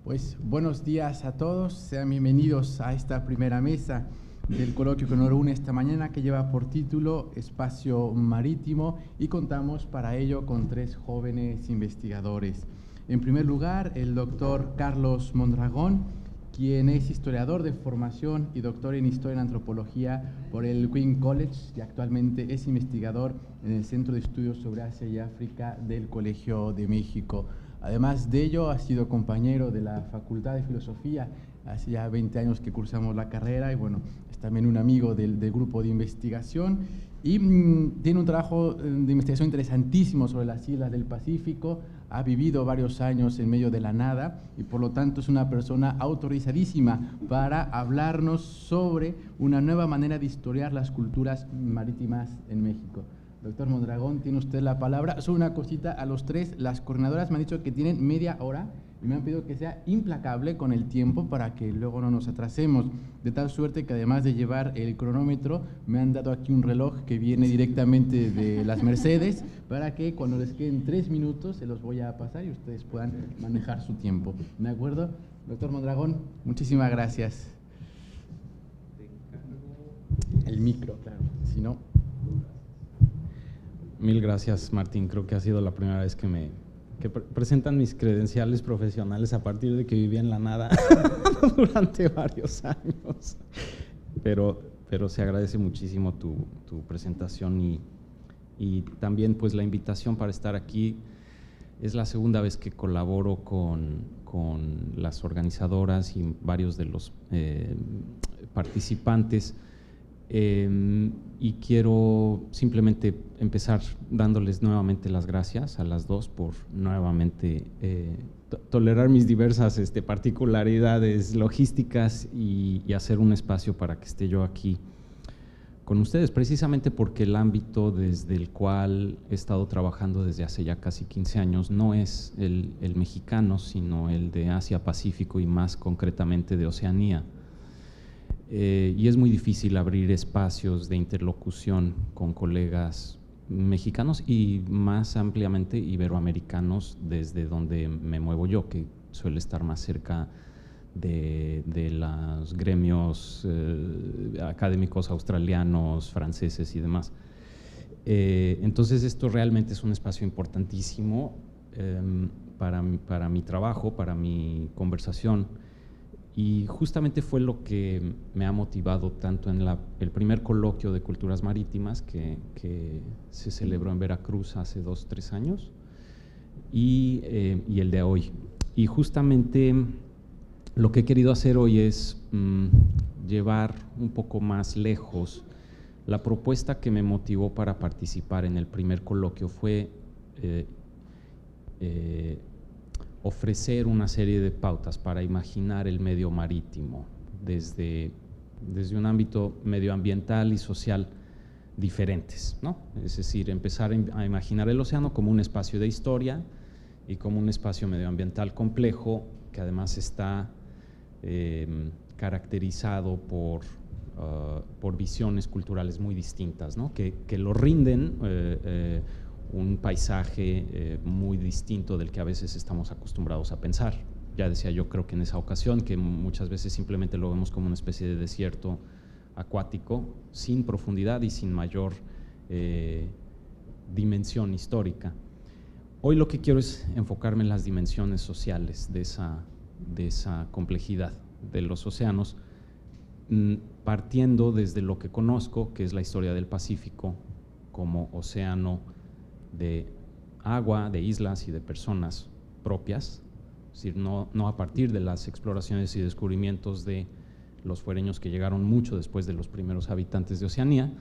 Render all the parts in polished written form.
Pues buenos días a todos, sean bienvenidos a esta primera mesa del coloquio que nos reúne esta mañana, que lleva por título Espacio Marítimo, y contamos para ello con tres jóvenes investigadores. En primer lugar, el doctor Carlos Mondragón, quien es historiador de formación y doctor en Historia y Antropología por el Queen College y actualmente es investigador en el Centro de Estudios sobre Asia y África del Colegio de México. Además de ello, ha sido compañero de la Facultad de Filosofía, hace ya 20 años que cursamos la carrera, y bueno, es también un amigo del grupo de investigación, y tiene un trabajo de investigación interesantísimo sobre las islas del Pacífico. Ha vivido varios años en medio de la nada y por lo tanto es una persona autorizadísima para hablarnos sobre una nueva manera de historiar las culturas marítimas en México. Doctor Mondragón, tiene usted la palabra. Solo una cosita a los tres: las coordinadoras me han dicho que tienen media hora y me han pedido que sea implacable con el tiempo para que luego no nos atrasemos, de tal suerte que además de llevar el cronómetro, me han dado aquí un reloj que viene directamente de las Mercedes para que cuando les queden 3 minutos se los voy a pasar y ustedes puedan manejar su tiempo. ¿De acuerdo? Doctor Mondragón, muchísimas gracias. El micro, claro, si no… Mil gracias, Martín. Creo que ha sido la primera vez que presentan mis credenciales profesionales a partir de que vivía en la nada durante varios años. Pero se agradece muchísimo tu presentación y también pues la invitación para estar aquí. Es la segunda vez que colaboro con las organizadoras y varios de los participantes. Y quiero simplemente empezar dándoles nuevamente las gracias a las dos por nuevamente tolerar mis diversas particularidades logísticas y hacer un espacio para que esté yo aquí con ustedes, precisamente porque el ámbito desde el cual he estado trabajando desde hace ya casi 15 años no es el mexicano, sino el de Asia-Pacífico y más concretamente de Oceanía. Y es muy difícil abrir espacios de interlocución con colegas mexicanos y más ampliamente iberoamericanos, desde donde me muevo yo, que suele estar más cerca de los gremios académicos australianos, franceses y demás. Entonces esto realmente es un espacio importantísimo para mi trabajo, para mi conversación. Y justamente fue lo que me ha motivado tanto en el primer coloquio de culturas marítimas que se celebró en Veracruz hace 2 o 3 años y el de hoy. Y justamente lo que he querido hacer hoy es llevar un poco más lejos la propuesta que me motivó para participar en el primer coloquio. Fue ofrecer una serie de pautas para imaginar el medio marítimo desde un ámbito medioambiental y social diferentes, ¿no? Es decir, empezar a imaginar el océano como un espacio de historia y como un espacio medioambiental complejo que además está caracterizado por visiones culturales muy distintas, ¿no? Que lo rinden un paisaje muy distinto del que a veces estamos acostumbrados a pensar. Ya decía yo, creo que en esa ocasión, que muchas veces simplemente lo vemos como una especie de desierto acuático, sin profundidad y sin mayor dimensión histórica. Hoy lo que quiero es enfocarme en las dimensiones sociales de esa complejidad de los océanos, partiendo desde lo que conozco, que es la historia del Pacífico como océano de agua, de islas y de personas propias, es decir, no a partir de las exploraciones y descubrimientos de los fuereños que llegaron mucho después de los primeros habitantes de Oceanía,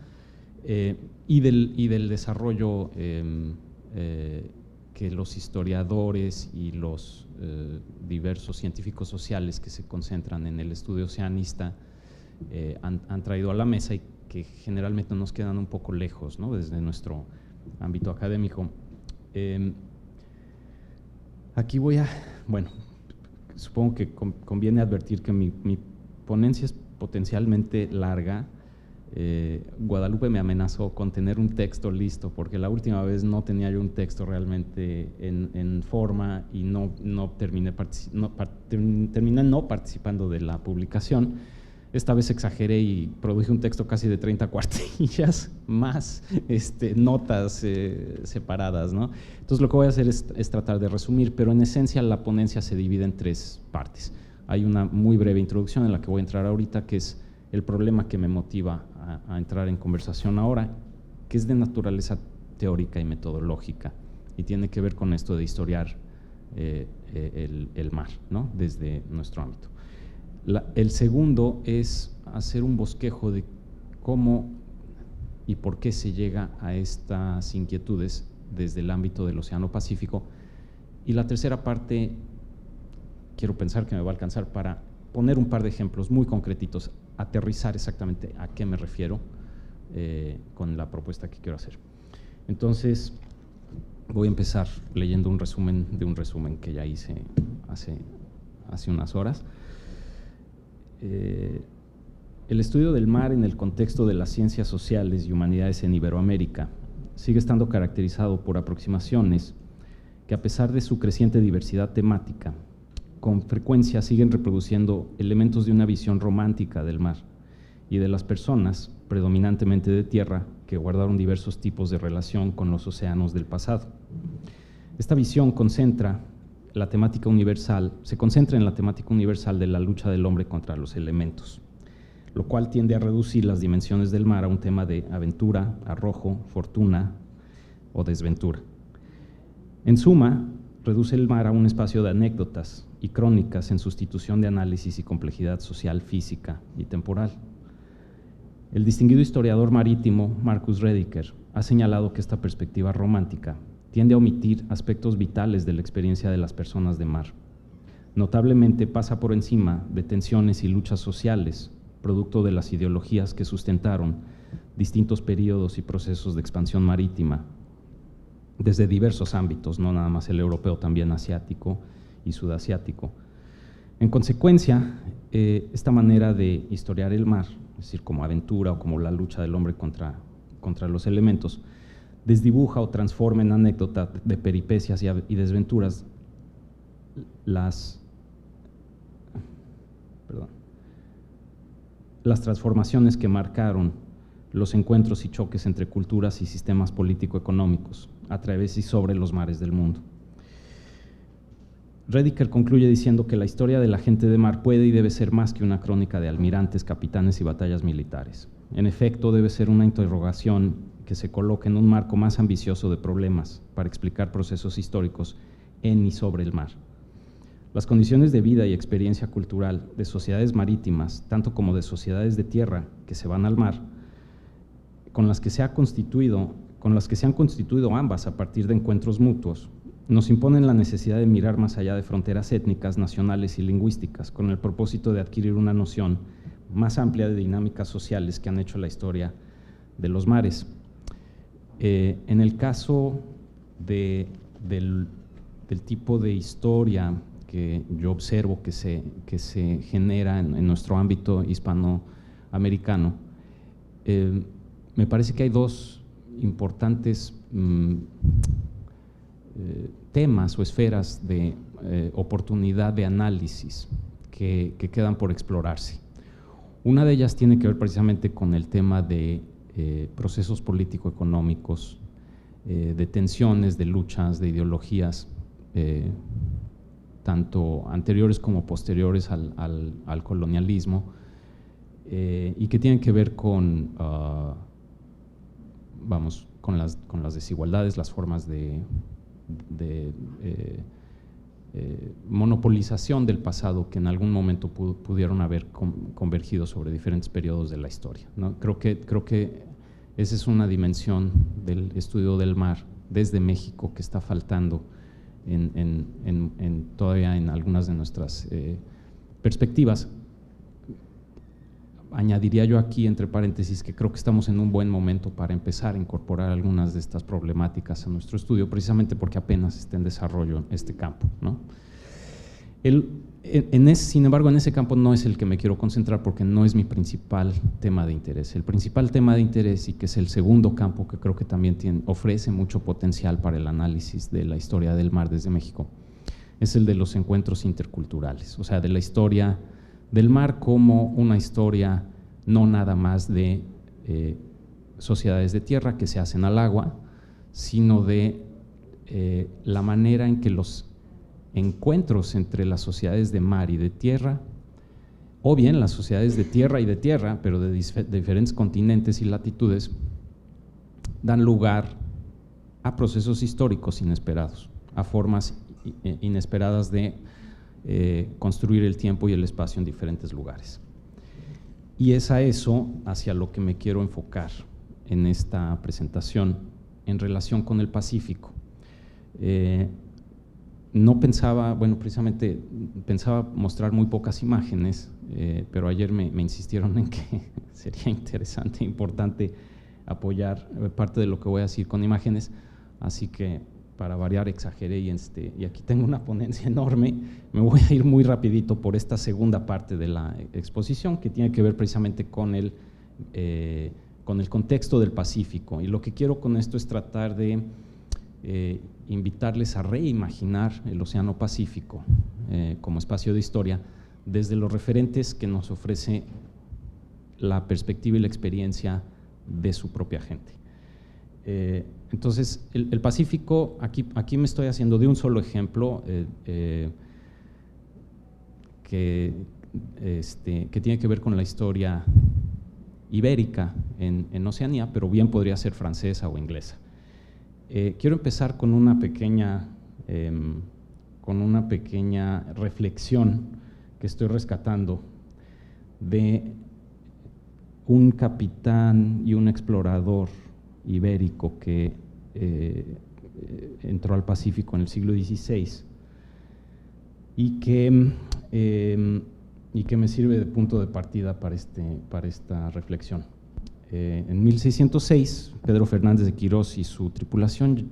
y del desarrollo que los historiadores y los diversos científicos sociales que se concentran en el estudio oceanista han traído a la mesa y que generalmente nos quedan un poco lejos, ¿no? Desde nuestro ámbito académico. Aquí bueno, supongo que conviene advertir que mi ponencia es potencialmente larga Guadalupe me amenazó con tener un texto listo, porque la última vez no tenía yo un texto realmente en forma y terminé no participando de la publicación. Esta vez exageré y produje un texto casi de 30 cuartillas, más notas separadas, ¿no? Entonces lo que voy a hacer es tratar de resumir, pero en esencia la ponencia se divide en 3 partes. Hay una muy breve introducción en la que voy a entrar ahorita, que es el problema que me motiva a entrar en conversación ahora, que es de naturaleza teórica y metodológica, y tiene que ver con esto de historiar el mar, ¿no? Desde nuestro ámbito. El segundo es hacer un bosquejo de cómo y por qué se llega a estas inquietudes desde el ámbito del Océano Pacífico. Y la tercera parte, quiero pensar que me va a alcanzar para poner un par de ejemplos muy concretitos, aterrizar exactamente a qué me refiero con la propuesta que quiero hacer. Entonces, voy a empezar leyendo un resumen de un resumen que ya hice hace unas horas. El estudio del mar en el contexto de las ciencias sociales y humanidades en Iberoamérica sigue estando caracterizado por aproximaciones que, a pesar de su creciente diversidad temática, con frecuencia siguen reproduciendo elementos de una visión romántica del mar y de las personas, predominantemente de tierra, que guardaron diversos tipos de relación con los océanos del pasado. Esta visión se concentra en la temática universal de la lucha del hombre contra los elementos, lo cual tiende a reducir las dimensiones del mar a un tema de aventura, arrojo, fortuna o desventura. En suma, reduce el mar a un espacio de anécdotas y crónicas en sustitución de análisis y complejidad social, física y temporal. El distinguido historiador marítimo Marcus Rediker ha señalado que esta perspectiva romántica tiende a omitir aspectos vitales de la experiencia de las personas de mar. Notablemente pasa por encima de tensiones y luchas sociales, producto de las ideologías que sustentaron distintos periodos y procesos de expansión marítima, desde diversos ámbitos, no nada más el europeo, también asiático y sudasiático. En consecuencia, esta manera de historiar el mar, es decir, como aventura o como la lucha del hombre contra los elementos, desdibuja o transforma en anécdota de peripecias y desventuras las transformaciones que marcaron los encuentros y choques entre culturas y sistemas político-económicos a través y sobre los mares del mundo. Rediker concluye diciendo que la historia de la gente de mar puede y debe ser más que una crónica de almirantes, capitanes y batallas militares. En efecto, debe ser una interrogación que se coloque en un marco más ambicioso de problemas para explicar procesos históricos en y sobre el mar. Las condiciones de vida y experiencia cultural de sociedades marítimas, tanto como de sociedades de tierra que se van al mar, con las que se han constituido ambas a partir de encuentros mutuos, nos imponen la necesidad de mirar más allá de fronteras étnicas, nacionales y lingüísticas, con el propósito de adquirir una noción más amplia de dinámicas sociales que han hecho la historia de los mares. En el caso del tipo de historia que yo observo que se genera en nuestro ámbito hispanoamericano, me parece que hay 2 importantes temas o esferas de oportunidad de análisis que quedan por explorarse. Una de ellas tiene que ver precisamente con el tema de procesos político-económicos, de tensiones, de luchas, de ideologías, tanto anteriores como posteriores al colonialismo, y que tienen que ver con, con las desigualdades, las formas de monopolización del pasado que en algún momento pudieron haber convergido sobre diferentes periodos de la historia, ¿no? Creo que esa es una dimensión del estudio del mar desde México que está faltando todavía en algunas de nuestras perspectivas. Añadiría yo aquí, entre paréntesis, que creo que estamos en un buen momento para empezar a incorporar algunas de estas problemáticas a nuestro estudio, precisamente porque apenas está en desarrollo este campo, ¿no? Sin embargo, en ese campo no es el que me quiero concentrar porque no es mi principal tema de interés. El principal tema de interés, y que es el segundo campo que creo que también ofrece mucho potencial para el análisis de la historia del mar desde México, es el de los encuentros interculturales, o sea, de la historia del mar como una historia no nada más de sociedades de tierra que se hacen al agua, sino de la manera en que los encuentros entre las sociedades de mar y de tierra, o bien las sociedades de tierra, pero de diferentes continentes y latitudes, dan lugar a procesos históricos inesperados, a formas inesperadas de construir el tiempo y el espacio en diferentes lugares. Y es a eso hacia lo que me quiero enfocar en esta presentación en relación con el Pacífico. No pensaba, bueno, precisamente pensaba mostrar muy pocas imágenes, pero ayer me insistieron en que sería interesante e importante apoyar parte de lo que voy a decir con imágenes, así que para variar exageré y aquí tengo una ponencia enorme. Me voy a ir muy rapidito por esta segunda parte de la exposición que tiene que ver precisamente con el contexto del Pacífico, y lo que quiero con esto es tratar de invitarles a reimaginar el Océano Pacífico como espacio de historia desde los referentes que nos ofrece la perspectiva y la experiencia de su propia gente. Entonces, el Pacífico, aquí me estoy haciendo de un solo ejemplo que tiene que ver con la historia ibérica en Oceanía, pero bien podría ser francesa o inglesa. Quiero empezar con una pequeña reflexión que estoy rescatando de un capitán y un explorador ibérico que entró al Pacífico en el siglo XVI y que me sirve de punto de partida para esta reflexión. En 1606, Pedro Fernández de Quirós y su tripulación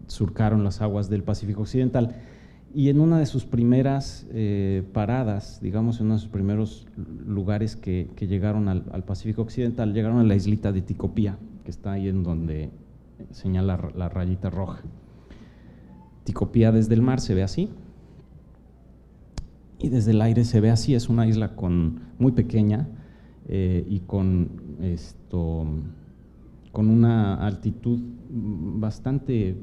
surcaron las aguas del Pacífico Occidental, y en una de sus primeras paradas, digamos, en uno de sus primeros lugares que llegaron al Pacífico Occidental, llegaron a la islita de Ticopía, que está ahí en donde señala la rayita roja. Ticopía desde el mar se ve así, y desde el aire se ve así. Es una isla muy pequeña y con una altitud bastante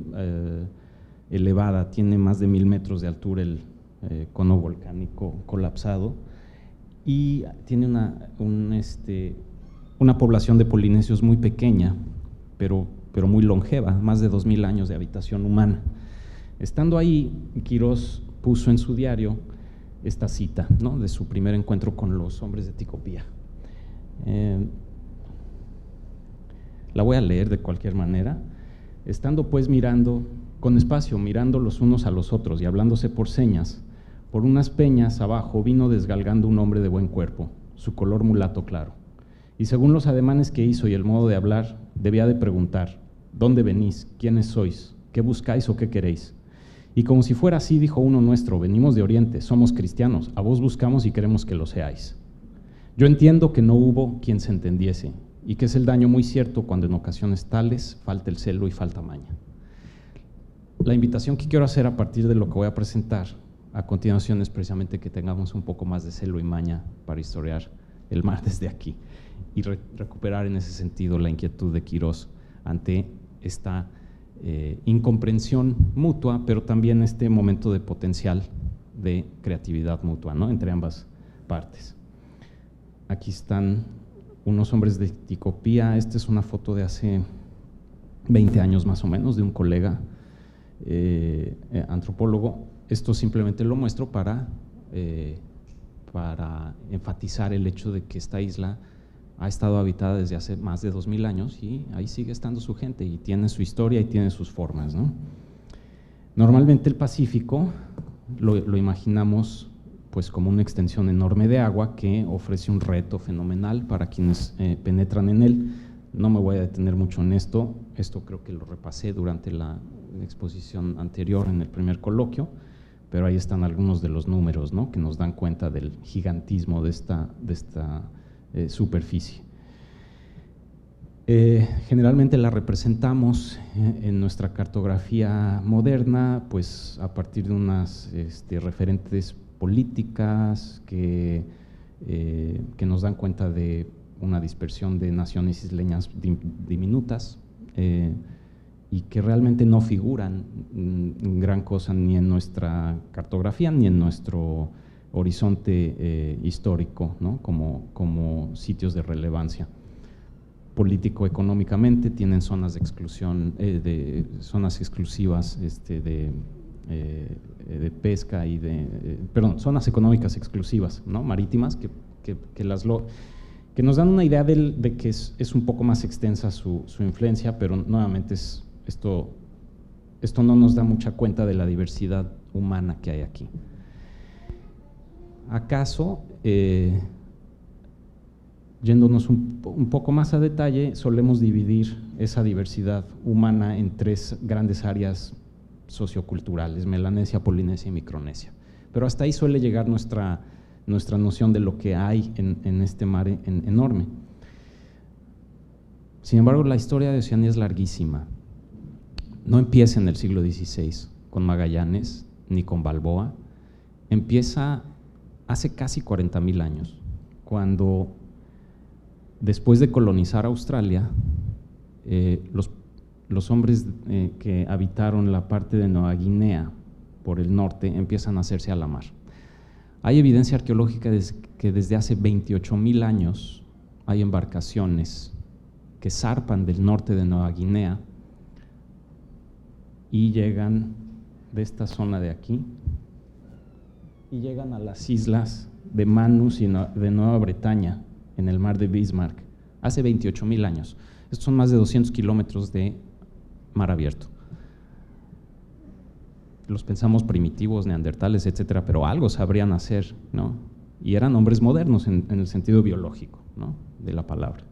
elevada. Tiene más de 1000 metros de altura el cono volcánico colapsado, y tiene una población de polinesios muy pequeña, pero muy longeva, más de 2000 años de habitación humana. Estando ahí, Quirós puso en su diario esta cita, ¿no?, de su primer encuentro con los hombres de Ticopía. La voy a leer de cualquier manera. Estando pues con espacio, mirando los unos a los otros y hablándose por señas, por unas peñas abajo vino desgalgando un hombre de buen cuerpo, su color mulato claro. Y según los ademanes que hizo y el modo de hablar, debía de preguntar: ¿dónde venís? ¿Quiénes sois? ¿Qué buscáis o qué queréis? Y como si fuera así, dijo uno nuestro: venimos de Oriente, somos cristianos, a vos buscamos y queremos que lo seáis. Yo entiendo que no hubo quien se entendiese, y que es el daño muy cierto cuando en ocasiones tales falta el celo y falta maña. La invitación que quiero hacer a partir de lo que voy a presentar a continuación es precisamente que tengamos un poco más de celo y maña para historiar el mar desde aquí y recuperar en ese sentido la inquietud de Quirós ante esta incomprensión mutua, pero también este momento de potencial de creatividad mutua, ¿no?, entre ambas partes. Aquí están unos hombres de Ticopía. Esta es una foto de hace 20 años más o menos, de un colega antropólogo. Esto simplemente lo muestro para enfatizar el hecho de que esta isla ha estado habitada desde hace más de 2000 años y ahí sigue estando su gente y tiene su historia y tiene sus formas, ¿no? Normalmente el Pacífico lo imaginamos pues como una extensión enorme de agua que ofrece un reto fenomenal para quienes penetran en él. No me voy a detener mucho en esto creo que lo repasé durante la exposición anterior en el primer coloquio, pero ahí están algunos de los números, ¿no?, que nos dan cuenta del gigantismo de esta superficie. Generalmente la representamos en nuestra cartografía moderna, pues a partir de unas referentes políticas que nos dan cuenta de una dispersión de naciones isleñas diminutas y que realmente no figuran gran cosa ni en nuestra cartografía ni en nuestro horizonte histórico, ¿no?, como sitios de relevancia. Político-económicamente tienen zonas de exclusión, zonas exclusivas de pesca y zonas económicas exclusivas, ¿no?, marítimas, que nos dan una idea de que es un poco más extensa su influencia, pero nuevamente esto no nos da mucha cuenta de la diversidad humana que hay aquí. ¿Acaso, yéndonos un poco más a detalle, solemos dividir esa diversidad humana en 3 grandes áreas socioculturales: Melanesia, Polinesia y Micronesia. Pero hasta ahí suele llegar nuestra noción de lo que hay en este mar enorme. Sin embargo, la historia de Oceanía es larguísima. No empieza en el siglo XVI con Magallanes ni con Balboa, empieza hace casi 40,000 años, cuando después de colonizar Australia, los hombres que habitaron la parte de Nueva Guinea por el norte empiezan a hacerse a la mar. Hay evidencia arqueológica que desde hace 28,000 años hay embarcaciones que zarpan del norte de Nueva Guinea y llegan de esta zona de aquí y llegan a las islas de Manus y de Nueva Bretaña, en el mar de Bismarck, hace 28,000 años. Estos son más de 200 kilómetros de mar abierto. Los pensamos primitivos, neandertales, etcétera, pero algo sabrían hacer, ¿no? Y eran hombres modernos en el sentido biológico, ¿no?, de la palabra.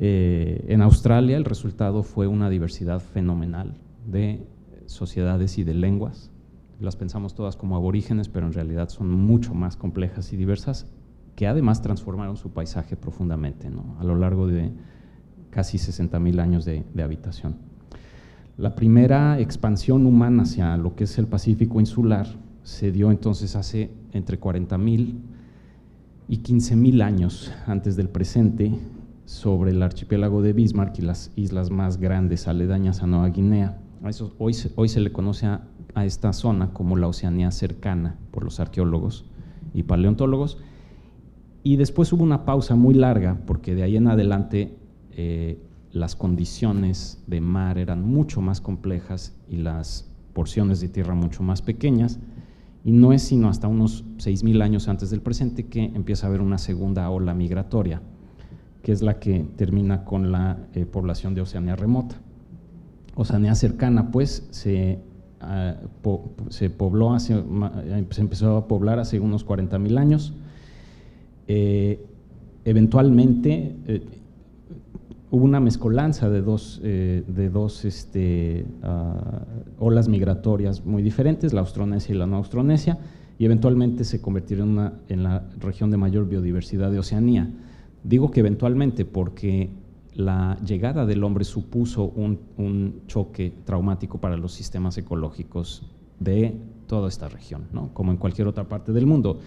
En Australia el resultado fue una diversidad fenomenal de sociedades y de lenguas. Las pensamos todas como aborígenes, pero en realidad son mucho más complejas y diversas, que además transformaron su paisaje profundamente, ¿no?, a lo largo de casi 60,000 años de habitación. La primera expansión humana hacia lo que es el Pacífico insular se dio entonces hace entre 40,000 y 15,000 años antes del presente, sobre el archipiélago de Bismarck y las islas más grandes aledañas a Nueva Guinea. Hoy se le conoce a esta zona como la Oceanía cercana por los arqueólogos y paleontólogos, y después hubo una pausa muy larga porque de ahí en adelante las condiciones de mar eran mucho más complejas y las porciones de tierra mucho más pequeñas, y no es sino hasta unos 6,000 años antes del presente que empieza a haber una segunda ola migratoria, que es la que termina con la población de Oceanía remota. Oceanía cercana, pues, se empezó a poblar hace unos 40,000 años. Eventualmente hubo una mezcolanza de dos olas migratorias muy diferentes, la austronesia y la no austronesia, y eventualmente se convirtieron en la región de mayor biodiversidad de Oceanía. Digo que eventualmente porque la llegada del hombre supuso un choque traumático para los sistemas ecológicos de toda esta región, ¿no?, como en cualquier otra parte del mundo.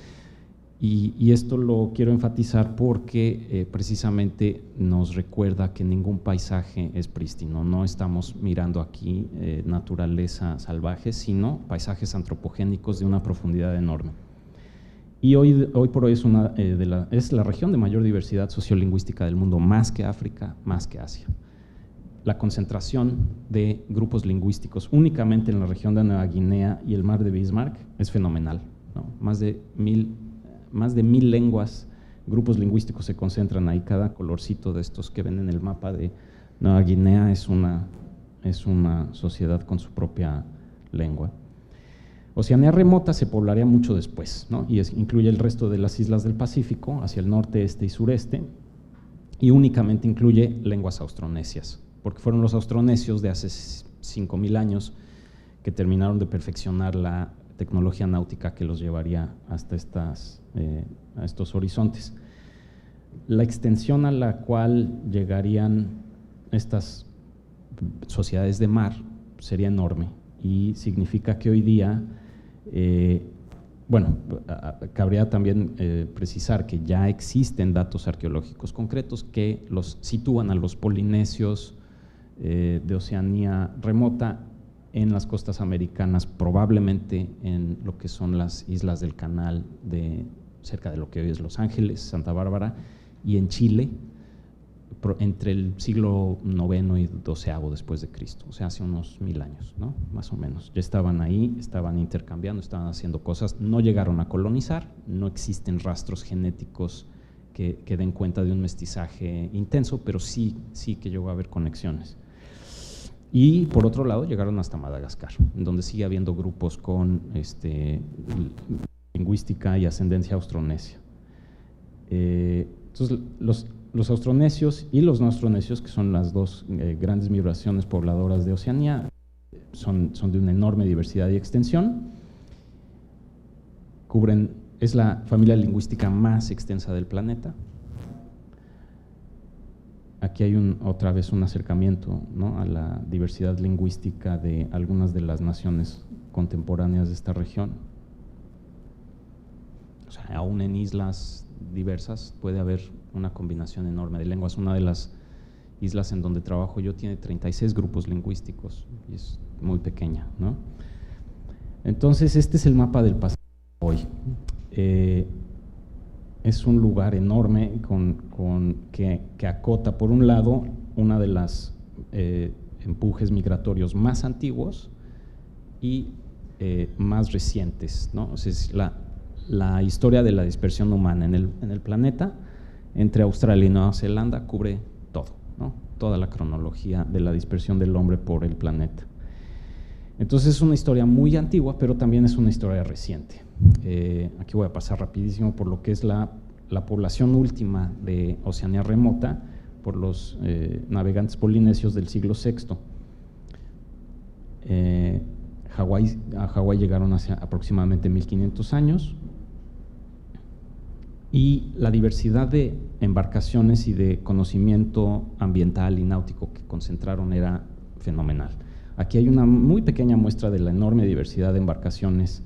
Y esto lo quiero enfatizar porque precisamente nos recuerda que ningún paisaje es prístino. No estamos mirando aquí naturaleza salvaje, sino paisajes antropogénicos de una profundidad enorme. Y hoy por hoy es la región de mayor diversidad sociolingüística del mundo, más que África, más que Asia. La concentración de grupos lingüísticos únicamente en la región de Nueva Guinea y el mar de Bismarck es fenomenal, ¿no? Más de 1,000 lenguas, grupos lingüísticos se concentran ahí. Cada colorcito de estos que ven en el mapa de Nueva Guinea es una sociedad con su propia lengua. Oceanía remota se poblaría mucho después, ¿no?, y incluye el resto de las islas del Pacífico hacia el norte, este y sureste, y únicamente incluye lenguas austronesias, porque fueron los austronesios de hace 5,000 años que terminaron de perfeccionar la tecnología náutica que los llevaría hasta a estos horizontes. La extensión a la cual llegarían estas sociedades de mar sería enorme y significa que hoy día, cabría también precisar que ya existen datos arqueológicos concretos que los sitúan a los polinesios de Oceanía remota en las costas americanas, probablemente en lo que son las islas del Canal, cerca de lo que hoy es Los Ángeles, Santa Bárbara, y en Chile, entre el siglo IX y XII después de Cristo, o sea, hace unos 1000 años, ¿no? Más o menos. Ya estaban ahí, estaban intercambiando, estaban haciendo cosas, no llegaron a colonizar, no existen rastros genéticos que den cuenta de un mestizaje intenso, pero sí que llegó a haber conexiones. Y por otro lado llegaron hasta Madagascar, en donde sigue habiendo grupos con lingüística y ascendencia austronesia. Entonces, los austronesios y los no austronesios, que son las dos grandes migraciones pobladoras de Oceanía, son de una enorme diversidad y extensión. Es la familia lingüística más extensa del planeta. Aquí hay otra vez un acercamiento, ¿no?, a la diversidad lingüística de algunas de las naciones contemporáneas de esta región. O sea, aún en islas diversas puede haber una combinación enorme de lenguas. Una de las islas en donde trabajo yo tiene 36 grupos lingüísticos y es muy pequeña, ¿no? Entonces, este es el mapa del pasado hoy. Es un lugar enorme que acota, por un lado, una de las empujes migratorios más antiguos y más recientes, ¿no? O sea, es la historia de la dispersión humana en el planeta, entre Australia y Nueva Zelanda, cubre todo, ¿no? Toda la cronología de la dispersión del hombre por el planeta. Entonces es una historia muy antigua, pero también es una historia reciente. Aquí voy a pasar rapidísimo por lo que es la población última de Oceanía remota por los navegantes polinesios del siglo VI. A Hawái llegaron hace aproximadamente 1500 años y la diversidad de embarcaciones y de conocimiento ambiental y náutico que concentraron era fenomenal. Aquí hay una muy pequeña muestra de la enorme diversidad de embarcaciones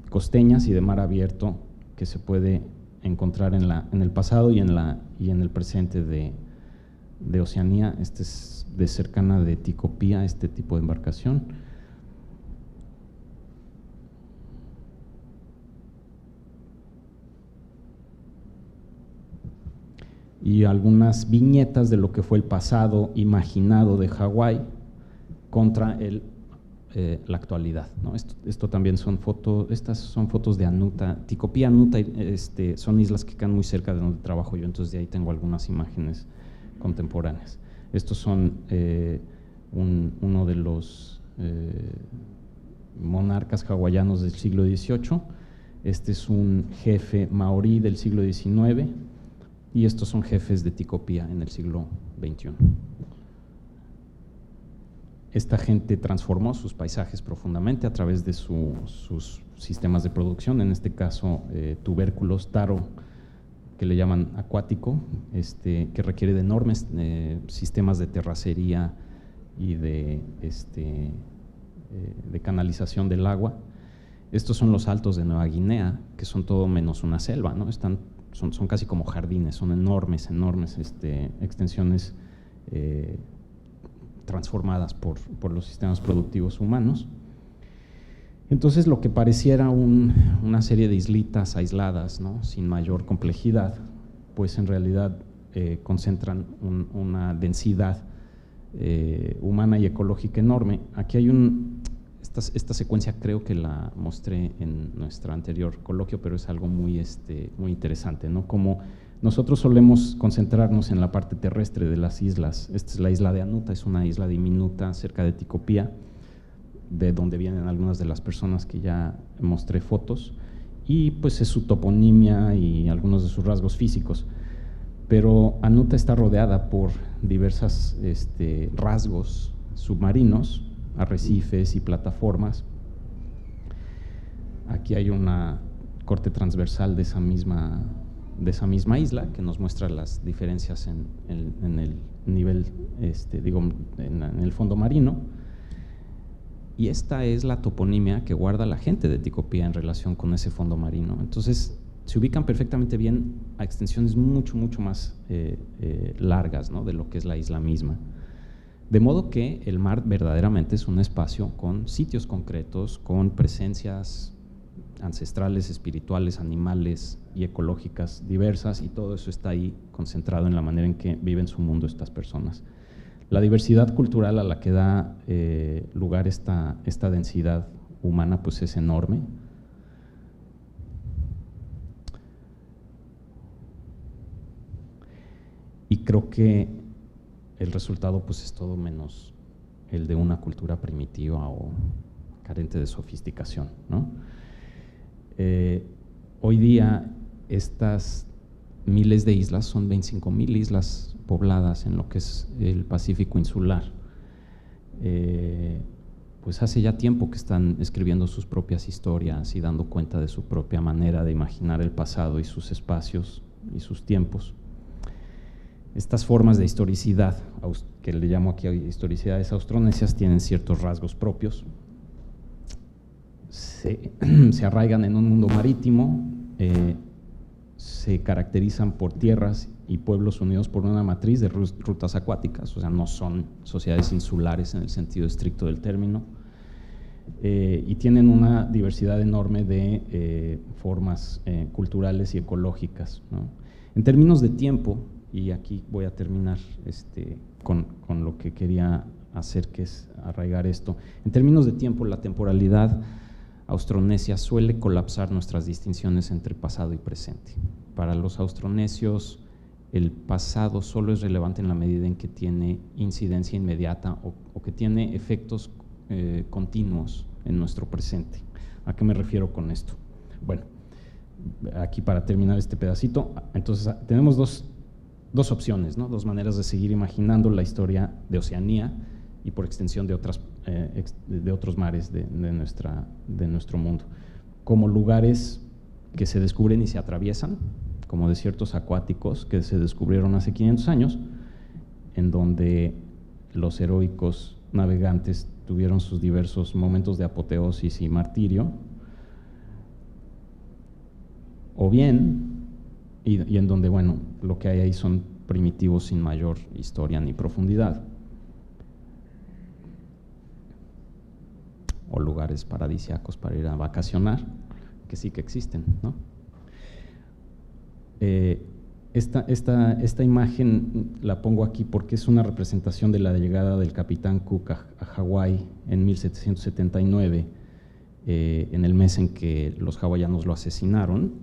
costeñas y de mar abierto que se puede encontrar en el pasado y en el presente de Oceanía. Este es de cercana de Ticopía, este tipo de embarcación. Y algunas viñetas de lo que fue el pasado imaginado de Hawái contra la actualidad, ¿no? Esto también son fotos, estas son fotos de Anuta, Ticopía, Anuta, son islas que quedan muy cerca de donde trabajo yo, entonces de ahí tengo algunas imágenes contemporáneas. Estos son uno de los monarcas hawaianos del siglo XVIII, este es un jefe maorí del siglo XIX y estos son jefes de Ticopía en el siglo XXI. Esta gente transformó sus paisajes profundamente a través de sus sistemas de producción, en este caso tubérculos, taro, que le llaman acuático, que requiere de enormes sistemas de terracería y de canalización del agua. Estos son los altos de Nueva Guinea, que son todo menos una selva, ¿no? Son casi como jardines, son enormes extensiones transformadas por los sistemas productivos humanos. Entonces, lo que pareciera una serie de islitas aisladas, ¿no?, sin mayor complejidad, pues en realidad concentran una densidad humana y ecológica enorme. Aquí hay esta secuencia creo que la mostré en nuestro anterior coloquio, pero es algo muy interesante, ¿no? Como nosotros solemos concentrarnos en la parte terrestre de las islas. Esta es la isla de Anuta, es una isla diminuta cerca de Ticopía, de donde vienen algunas de las personas que ya mostré fotos, y pues es su toponimia y algunos de sus rasgos físicos. Pero Anuta está rodeada por diversos rasgos submarinos arrecifes y plataformas. Aquí hay una corte transversal de esa misma isla que nos muestra las diferencias en el nivel, en el fondo marino. Y esta es la toponimia que guarda la gente de Ticopía en relación con ese fondo marino. Entonces, se ubican perfectamente bien a extensiones mucho más largas, ¿no?, de lo que es la isla misma. De modo que el mar verdaderamente es un espacio con sitios concretos, con presencias ancestrales, espirituales, animales y ecológicas diversas, y todo eso está ahí concentrado en la manera en que viven su mundo estas personas. La diversidad cultural a la que da lugar esta densidad humana pues es enorme. Y creo que el resultado pues es todo menos el de una cultura primitiva o carente de sofisticación, ¿no? Hoy día estas miles de islas, son 25,000 islas pobladas en lo que es el Pacífico insular. Pues hace ya tiempo que están escribiendo sus propias historias y dando cuenta de su propia manera de imaginar el pasado y sus espacios y sus tiempos. Estas formas de historicidad, que le llamo aquí historicidades austronesias, tienen ciertos rasgos propios. Se arraigan en un mundo marítimo, se caracterizan por tierras y pueblos unidos por una matriz de rutas acuáticas, o sea, no son sociedades insulares en el sentido estricto del término, y tienen una diversidad enorme de formas culturales y ecológicas, ¿no? En términos de tiempo, y aquí voy a terminar con lo que quería hacer, que es arraigar esto. En términos de tiempo, la temporalidad austronesia suele colapsar nuestras distinciones entre pasado y presente. Para los austronesios, el pasado solo es relevante en la medida en que tiene incidencia inmediata o que tiene efectos continuos en nuestro presente. ¿A qué me refiero con esto? Bueno, aquí para terminar este pedacito, entonces tenemos dos opciones, ¿no? Dos maneras de seguir imaginando la historia de Oceanía y por extensión de otros mares de nuestro mundo, como lugares que se descubren y se atraviesan, como desiertos acuáticos que se descubrieron hace 500 años, en donde los heroicos navegantes tuvieron sus diversos momentos de apoteosis y martirio, o bien, y en donde, bueno, lo que hay ahí son primitivos sin mayor historia ni profundidad, o lugares paradisíacos para ir a vacacionar, que sí que existen, ¿no? Esta imagen la pongo aquí porque es una representación de la llegada del capitán Cook a Hawái en 1779, en el mes en que los hawaianos lo asesinaron,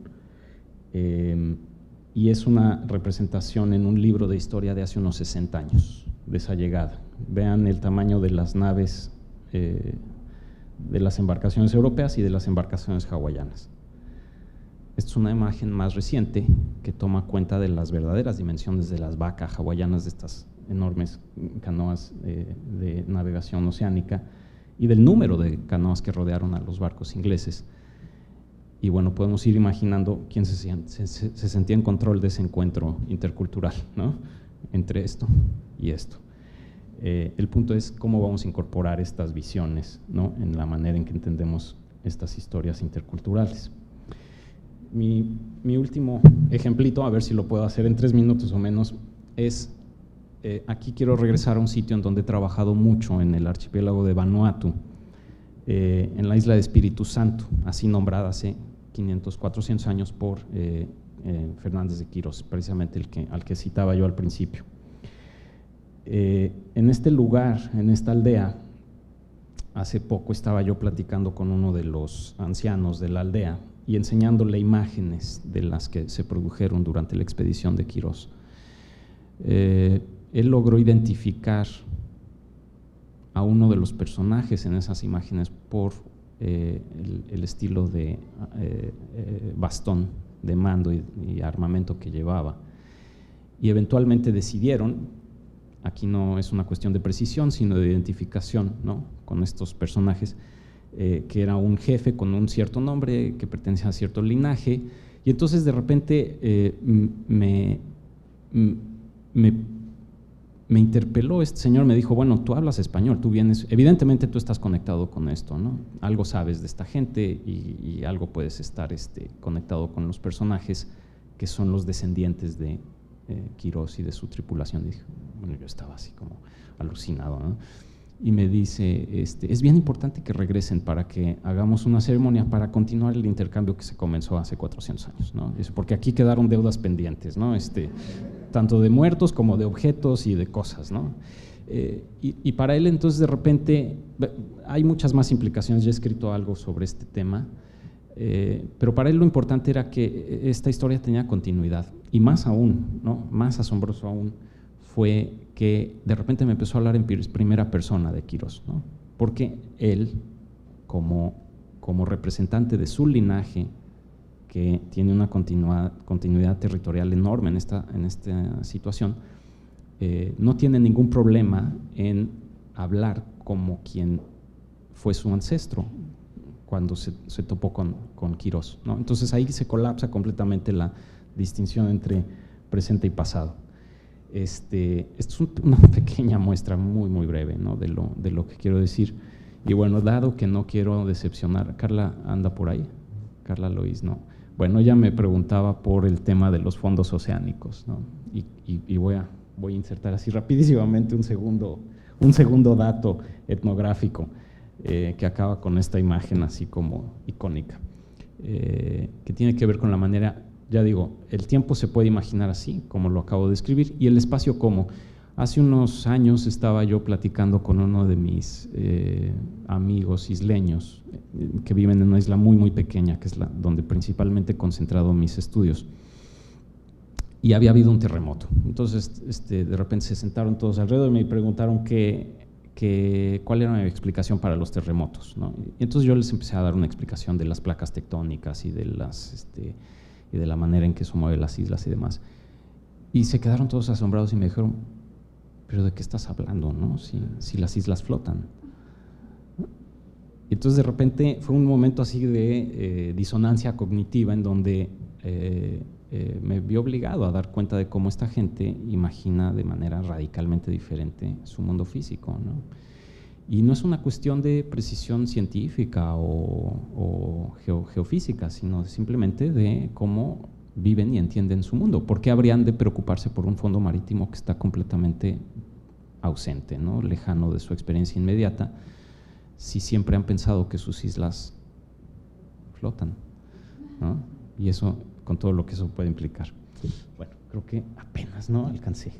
y es una representación en un libro de historia de hace unos 60 años de esa llegada. Vean el tamaño de las naves de las embarcaciones europeas y de las embarcaciones hawaianas. Esta es una imagen más reciente que toma cuenta de las verdaderas dimensiones de las vacas hawaianas, de estas enormes canoas de navegación oceánica, y del número de canoas que rodearon a los barcos ingleses. Y bueno, podemos ir imaginando quién se sentía en control de ese encuentro intercultural, ¿no?, entre esto y esto. El punto es cómo vamos a incorporar estas visiones, ¿no?, en la manera en que entendemos estas historias interculturales. Mi último ejemplito, a ver si lo puedo hacer en 3 minutos o menos, es, aquí quiero regresar a un sitio en donde he trabajado mucho, en el archipiélago de Vanuatu, en la isla de Espíritu Santo, así nombrada hace 500, 400 años por Fernández de Quirós, precisamente al que citaba yo al principio. En este lugar, en esta aldea, hace poco estaba yo platicando con uno de los ancianos de la aldea y enseñándole imágenes de las que se produjeron durante la expedición de Quirós. Él logró identificar a uno de los personajes en esas imágenes por el estilo de bastón de mando y armamento que llevaba, y eventualmente decidieron aquí no es una cuestión de precisión, sino de identificación, ¿no?, con estos personajes, que era un jefe con un cierto nombre, que pertenecía a cierto linaje, y entonces de repente me interpeló este señor, me dijo, bueno, tú hablas español, tú vienes, evidentemente tú estás conectado con esto, ¿no? Algo sabes de esta gente y algo puedes estar conectado con los personajes que son los descendientes de Quirós y de su tripulación. Y dije, bueno, yo estaba así como alucinado, ¿no? Y me dice, es bien importante que regresen para que hagamos una ceremonia para continuar el intercambio que se comenzó hace 400 años, ¿no? Dice, porque aquí quedaron deudas pendientes, ¿no? Tanto de muertos como de objetos y de cosas, ¿no? Y para él entonces de repente hay muchas más implicaciones, ya he escrito algo sobre este tema, pero para él lo importante era que esta historia tenía continuidad, y más aún, ¿no?, más asombroso aún fue que de repente me empezó a hablar en primera persona de Quirós, ¿no?, porque él, como representante de su linaje, que tiene una continuidad territorial enorme en esta situación, no tiene ningún problema en hablar como quien fue su ancestro cuando se topó con Quirós, ¿no? Entonces ahí se colapsa completamente la distinción entre presente y pasado. Esto es una pequeña muestra muy, muy breve, ¿no?, de lo que quiero decir. Y bueno, dado que no quiero decepcionar, Carla anda por ahí, Carla Lois, ¿no? Bueno, ella me preguntaba por el tema de los fondos oceánicos, ¿no? Y voy a insertar así rapidísimamente un segundo dato etnográfico que acaba con esta imagen así como icónica, que tiene que ver con la manera, ya digo, el tiempo se puede imaginar así, como lo acabo de escribir, y el espacio como. Hace unos años estaba yo platicando con uno de mis amigos isleños que viven en una isla muy, muy pequeña, que es donde principalmente he concentrado mis estudios, y había habido un terremoto. Entonces, de repente se sentaron todos alrededor y me preguntaron cuál era mi explicación para los terremotos, ¿no? Y entonces yo les empecé a dar una explicación de las placas tectónicas y de la manera en que se mueven las islas y demás. Y se quedaron todos asombrados y me dijeron, ¿pero de qué estás hablando, no? Si las islas flotan. Y entonces de repente fue un momento así de disonancia cognitiva en donde me vi obligado a dar cuenta de cómo esta gente imagina de manera radicalmente diferente su mundo físico, ¿no? Y no es una cuestión de precisión científica o geofísica, sino simplemente de cómo viven y entienden su mundo. ¿Por qué habrían de preocuparse por un fondo marítimo que está completamente ausente, ¿no?, lejano de su experiencia inmediata, si siempre han pensado que sus islas flotan, ¿no? Y eso, con todo lo que eso puede implicar. Bueno, creo que apenas, ¿no?, alcancé.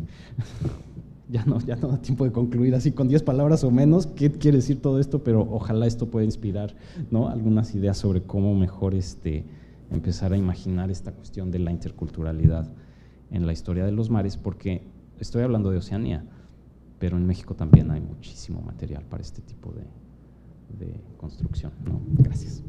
Ya no da tiempo de concluir así con 10 palabras o menos qué quiere decir todo esto, pero ojalá esto pueda inspirar, ¿no?, algunas ideas sobre cómo mejor empezar a imaginar esta cuestión de la interculturalidad en la historia de los mares, porque estoy hablando de Oceanía, pero en México también hay muchísimo material para este tipo de construcción, ¿no? Gracias.